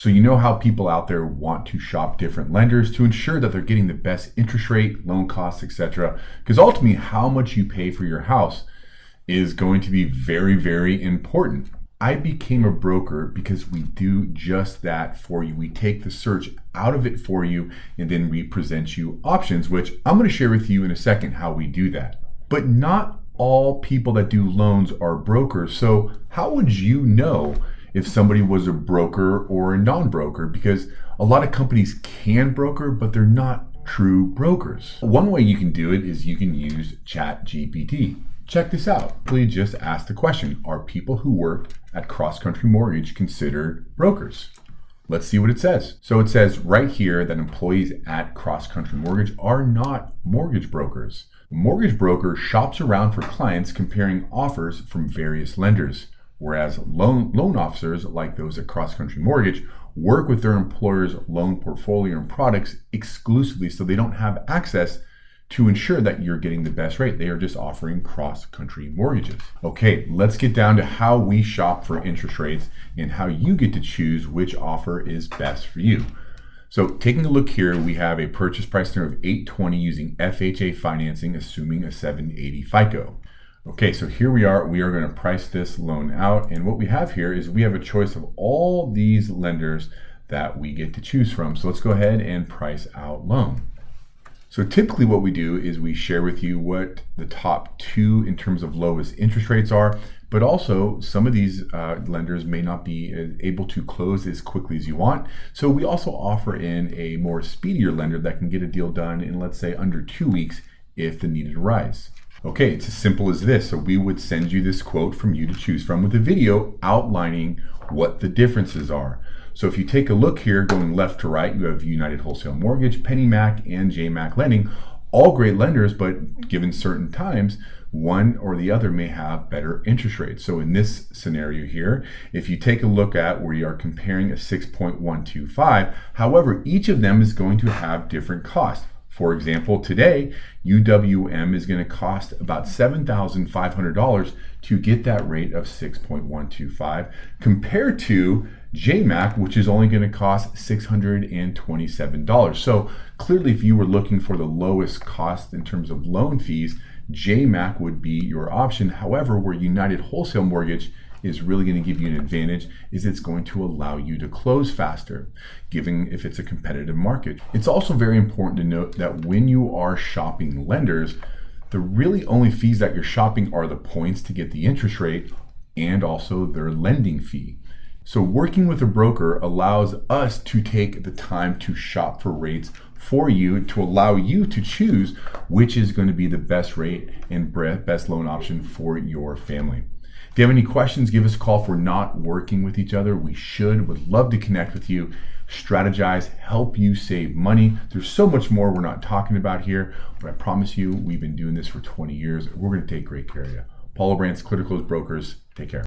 So you know how people out there want to shop different lenders to ensure that they're getting the best interest rate, loan costs, etc. Because ultimately how much you pay for your house is going to be very, very important. I became a broker because we do just that for you. We take the search out of it for you and then we present you options, which I'm going to share with you in a second how we do that. But not all people that do loans are brokers. So how would you know if somebody was a broker or a non-broker? Because a lot of companies can broker, but they're not true brokers. One way you can do it is you can use ChatGPT. Check this out. Please just ask the question, are people who work at Cross Country Mortgage considered brokers? Let's see what it says. So it says right here that employees at Cross Country Mortgage are not mortgage brokers. A mortgage broker shops around for clients comparing offers from various lenders, whereas loan officers, like those at Cross Country Mortgage, work with their employer's loan portfolio and products exclusively, so they don't have access to ensure that you're getting the best rate. They are just offering cross-country mortgages. Okay, let's get down to how we shop for interest rates and how you get to choose which offer is best for you. So taking a look here, we have a purchase price of $820 using FHA financing, assuming a 780 FICO. Okay, so here we are going to price this loan out. And what we have here is we have a choice of all these lenders that we get to choose from. So let's go ahead and price out loan. So typically what we do is we share with you what the top two in terms of lowest interest rates are, but also some of these lenders may not be able to close as quickly as you want. So we also offer in a more speedier lender that can get a deal done in, let's say, under 2 weeks if the need arises. Okay, it's as simple as this. So we would send you this quote from you to choose from with a video outlining what the differences are. So if you take a look here, going left to right, you have United Wholesale Mortgage, PennyMac, and JMac Lending, all great lenders, but given certain times, one or the other may have better interest rates. So in this scenario here, if you take a look at where you are comparing a 6.125, however, each of them is going to have different costs. For example, today, UWM is going to cost about $7,500 to get that rate of 6.125 compared to JMac, which is only going to cost $627. So clearly, if you were looking for the lowest cost in terms of loan fees, JMac would be your option. However, where United Wholesale Mortgage is really going to give you an advantage is it's going to allow you to close faster, given if it's a competitive market. It's also very important to note that when you are shopping lenders, the really only fees that you're shopping are the points to get the interest rate and also their lending fee. So working with a broker allows us to take the time to shop for rates for you to allow you to choose which is going to be the best rate and best loan option for your family. If you have any questions, give us a call. If we're not working with each other, we would love to connect with you, strategize, help you save money. There's so much more we're not talking about here, but I promise you, we've been doing this for 20 years. We're going to take great care of you. Paulo Brandt's Clear to Close Brokers. Take care.